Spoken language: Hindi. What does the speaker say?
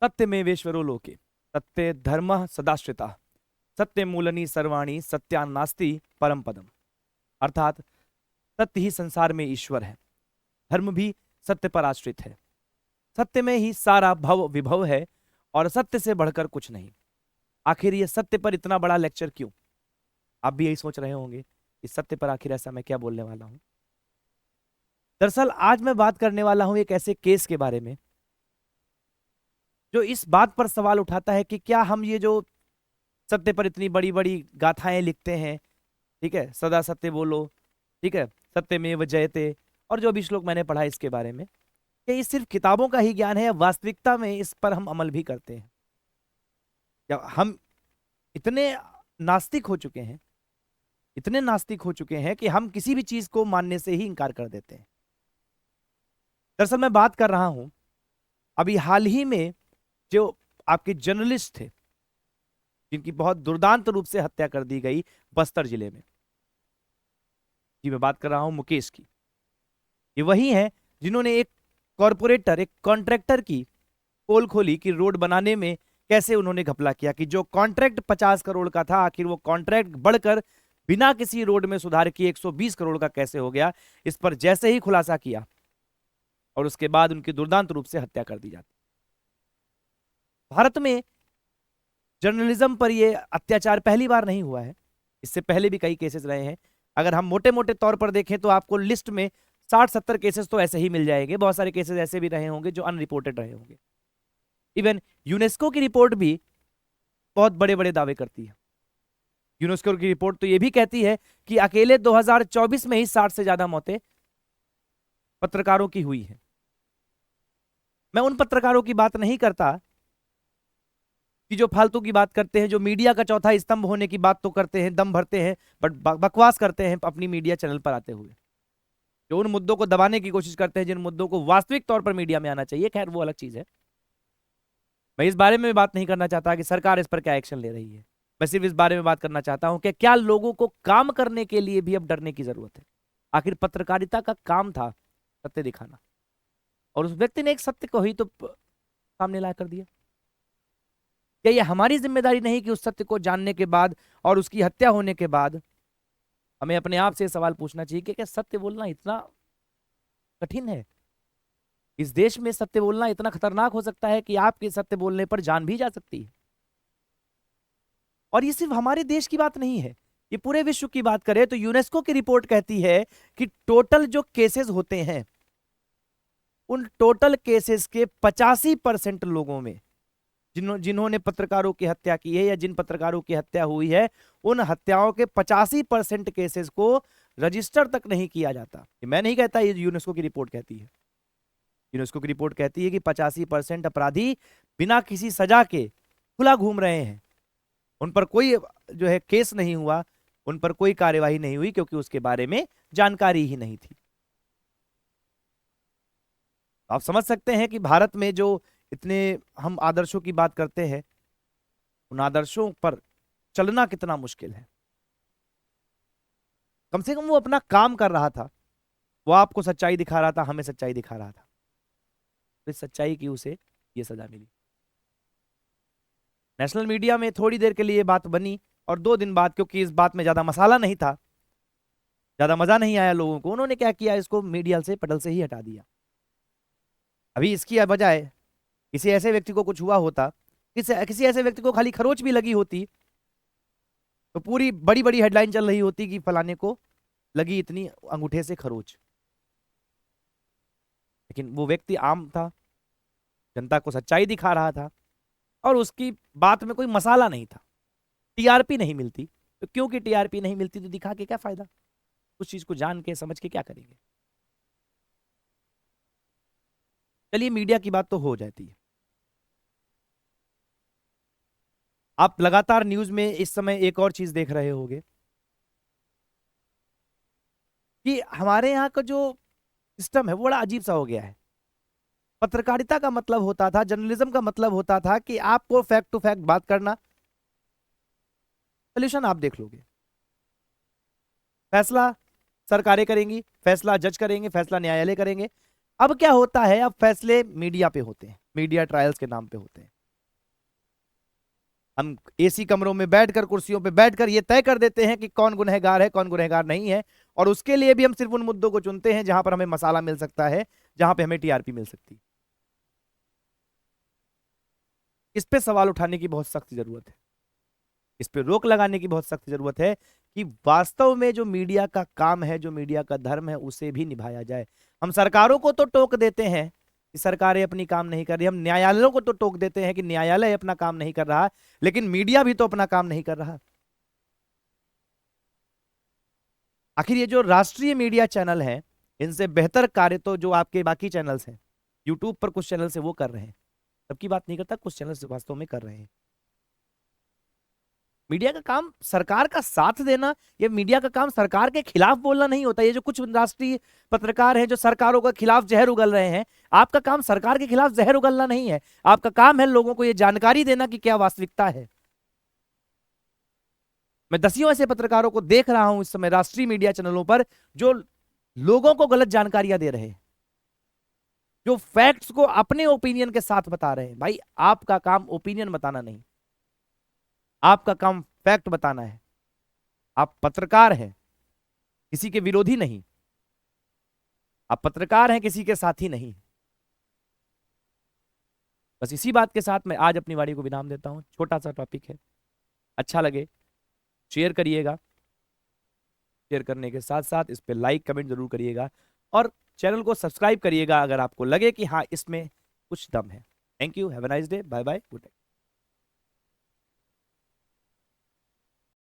सत्यमेवेश्वरो लोके सत्य धर्म सदाश्रिता सत्य मूलनी सर्वाणी सत्यान्नास्ति परम पदम। अर्थात सत्य ही संसार में ईश्वर है, धर्म भी सत्य पर आश्रित है, सत्य में ही सारा भव विभव है और सत्य से बढ़कर कुछ नहीं। आखिर ये सत्य पर इतना बड़ा लेक्चर क्यों? आप भी यही सोच रहे होंगे कि सत्य पर आखिर ऐसा मैं क्या बोलने वाला हूं। दरअसल आज मैं बात करने वाला हूं एक ऐसे केस के बारे में जो इस बात पर सवाल उठाता है कि क्या हम ये जो सत्य पर इतनी बड़ी बड़ी गाथाएं लिखते हैं, ठीक है, सदा सत्य बोलो, ठीक है, सत्यमेव जयते, और जो भी श्लोक मैंने पढ़ा इसके बारे में, कि ये सिर्फ किताबों का ही ज्ञान है या वास्तविकता में इस पर हम अमल भी करते हैं? या हम इतने नास्तिक हो चुके हैं, इतने नास्तिक हो चुके हैं कि हम किसी भी चीज को मानने से ही इंकार कर देते हैं। दरअसल मैं बात कर रहा हूं अभी हाल ही में जो आपके जर्नलिस्ट थे जिनकी बहुत दुर्दांत रूप से हत्या कर दी गई बस्तर जिले में, जी मैं बात कर रहा हूं मुकेश की। ये वही है जिन्होंने एक कॉरपोरेटर, एक कॉन्ट्रैक्टर की पोल खोली कि रोड बनाने में कैसे उन्होंने घपला किया, कि जो कॉन्ट्रैक्ट 50 करोड़ का था आखिर वो कॉन्ट्रैक्ट बढ़कर बिना किसी रोड में सुधार किए 120 करोड़ का कैसे हो गया। इस पर जैसे ही खुलासा किया और उसके बाद उनकी दुर्दांत रूप से हत्या कर दी जाती। भारत में जर्नलिज्म पर यह अत्याचार पहली बार नहीं हुआ है, इससे पहले भी कई केसेस रहे हैं। अगर हम मोटे मोटे तौर पर देखें तो आपको लिस्ट में 60-70 केसेस तो ऐसे ही मिल जाएंगे। बहुत सारे केसेस ऐसे भी रहे होंगे जो अनरिपोर्टेड रहे होंगे। इवन यूनेस्को की रिपोर्ट भी बहुत बड़े बड़े दावे करती है। यूनेस्को की रिपोर्ट तो यह भी कहती है कि अकेले 2024 में ही 60 से ज्यादा मौतें पत्रकारों की हुई है। मैं उन पत्रकारों की बात नहीं करता कि जो फालतू की बात करते हैं, जो मीडिया का चौथा स्तंभ होने की बात तो करते हैं, दम भरते हैं, बट बकवास करते हैं अपनी मीडिया चैनल पर आते हुए, जो उन मुद्दों को दबाने की कोशिश करते हैं जिन मुद्दों को वास्तविक तौर पर मीडिया में आना चाहिए। खैर वो अलग चीज है। मैं इस बारे में बात नहीं करना चाहता कि सरकार इस पर क्या एक्शन ले रही है। मैं सिर्फ इस बारे में बात करना चाहता हूं कि क्या लोगों को काम करने के लिए भी अब डरने की जरूरत है? आखिर पत्रकारिता का काम था सत्य दिखाना, और उस व्यक्ति ने एक सत्य को ही तो सामने ला कर दिया। क्या यह हमारी जिम्मेदारी नहीं कि उस सत्य को जानने के बाद और उसकी हत्या होने के बाद हमें अपने आप से सवाल पूछना चाहिए कि क्या सत्य बोलना इतना कठिन है? इस देश में सत्य बोलना इतना खतरनाक हो सकता है कि आपके सत्य बोलने पर जान भी जा सकती है। और ये सिर्फ हमारे देश की बात नहीं है, ये पूरे विश्व की बात करें तो यूनेस्को की रिपोर्ट कहती है कि टोटल जो केसेस होते हैं उन टोटल केसेस के 85% लोगों में जिन्होंने पत्रकारों की हत्या की है या जिन पत्रकारों की हत्या हुई है, उन हत्याओं के 85% केसेस को रजिस्टर तक नहीं किया जाता। मैं नहीं कहता, ये यूनेस्को की रिपोर्ट कहती है। यूनेस्को की रिपोर्ट कहती है कि 85% अपराधी बिना किसी सजा के खुला घूम रहे हैं, उन पर कोई जो है केस नहीं हुआ, उन पर कोई कार्यवाही नहीं हुई क्योंकि उसके बारे में जानकारी ही नहीं थी। आप समझ सकते हैं कि भारत में जो इतने हम आदर्शों की बात करते हैं, उन आदर्शों पर चलना कितना मुश्किल है। कम से कम वो अपना काम कर रहा था, वो आपको सच्चाई दिखा रहा था, हमें सच्चाई दिखा रहा था, तो इस सच्चाई की उसे ये सजा मिली। नेशनल मीडिया में थोड़ी देर के लिए ये बात बनी और 2 दिन बाद, क्योंकि इस बात में ज्यादा मसाला नहीं था, ज्यादा मजा नहीं आया लोगों को, उन्होंने क्या किया, इसको मीडिया से पटल से ही हटा दिया। अभी इसकी बजाय किसी ऐसे व्यक्ति को कुछ हुआ होता, किसी ऐसे व्यक्ति को खाली खरोच भी लगी होती, तो पूरी बड़ी बड़ी हेडलाइन चल रही होती कि फलाने को लगी इतनी अंगूठे से खरोच। लेकिन वो व्यक्ति आम था, जनता को सच्चाई दिखा रहा था और उसकी बात में कोई मसाला नहीं था, टीआरपी नहीं मिलती। तो क्योंकि टीआरपी नहीं मिलती तो दिखा के क्या फायदा? उस चीज को जान के समझ के क्या करेंगे? चलिए मीडिया की बात तो हो जाती है। आप लगातार न्यूज में इस समय एक और चीज देख रहे होंगे कि हमारे यहाँ का जो सिस्टम है वो बड़ा अजीब सा हो गया है। पत्रकारिता का मतलब होता था, जर्नलिज्म का मतलब होता था कि आपको फैक्ट टू फैक्ट बात करना, सोल्यूशन आप देख लोगे, फैसला सरकारें करेंगी, फैसला जज करेंगे, फैसला न्यायालय करेंगे। अब क्या होता है, अब फैसले मीडिया पे होते हैं, मीडिया ट्रायल्स के नाम पे होते हैं। हम एसी कमरों में बैठकर, कुर्सियों पे बैठकर ये तय कर देते हैं कि कौन गुनहगार है, कौन गुनहगार नहीं है, और उसके लिए भी हम सिर्फ उन मुद्दों को चुनते हैं जहां पर हमें मसाला मिल सकता है, जहां पे हमें टीआरपी मिल सकती है। इस पे सवाल उठाने की बहुत सख्त जरूरत है, इस पे रोक लगाने की बहुत सख्त जरूरत है कि वास्तव में जो मीडिया का काम है, जो मीडिया का धर्म है, उसे भी निभाया जाए। हम सरकारों को तो टोक देते हैं कि सरकारें अपनी काम नहीं कर रही, हम न्यायालयों को तो टोक देते हैं कि न्यायालय अपना काम नहीं कर रहा, लेकिन मीडिया भी तो अपना काम नहीं कर रहा। आखिर ये जो राष्ट्रीय मीडिया चैनल हैं, इनसे बेहतर कार्य तो जो आपके बाकी चैनल्स हैं, यूट्यूब पर कुछ चैनल से वो कर रहे हैं, सबकी बात नहीं करता, कुछ चैनल वास्तव में कर रहे हैं। मीडिया का काम सरकार का साथ देना, ये मीडिया का काम सरकार के खिलाफ बोलना नहीं होता। ये जो कुछ राष्ट्रीय पत्रकार हैं जो सरकारों के खिलाफ जहर उगल रहे हैं, आपका काम सरकार के खिलाफ जहर उगलना नहीं है, आपका काम है लोगों को ये जानकारी देना कि क्या वास्तविकता है। मैं दसियों ऐसे पत्रकारों को देख रहा हूं इस समय राष्ट्रीय मीडिया चैनलों पर जो लोगों को गलत जानकारियां दे रहे हैं, जो फैक्ट्स को अपने ओपिनियन के साथ बता रहे हैं। भाई आपका काम ओपिनियन बताना नहीं, आपका काम फैक्ट बताना है। आप पत्रकार हैं, किसी के विरोधी नहीं, आप पत्रकार हैं, किसी के साथी नहीं। बस इसी बात के साथ मैं आज अपनी वाणी को विराम देता हूं। छोटा सा टॉपिक है, अच्छा लगे शेयर करिएगा, शेयर करने के साथ साथ इस पे लाइक कमेंट जरूर करिएगा, और चैनल को सब्सक्राइब करिएगा अगर आपको लगे कि हाँ इसमें कुछ दम है। Thank you, have a nice day, bye bye, good night.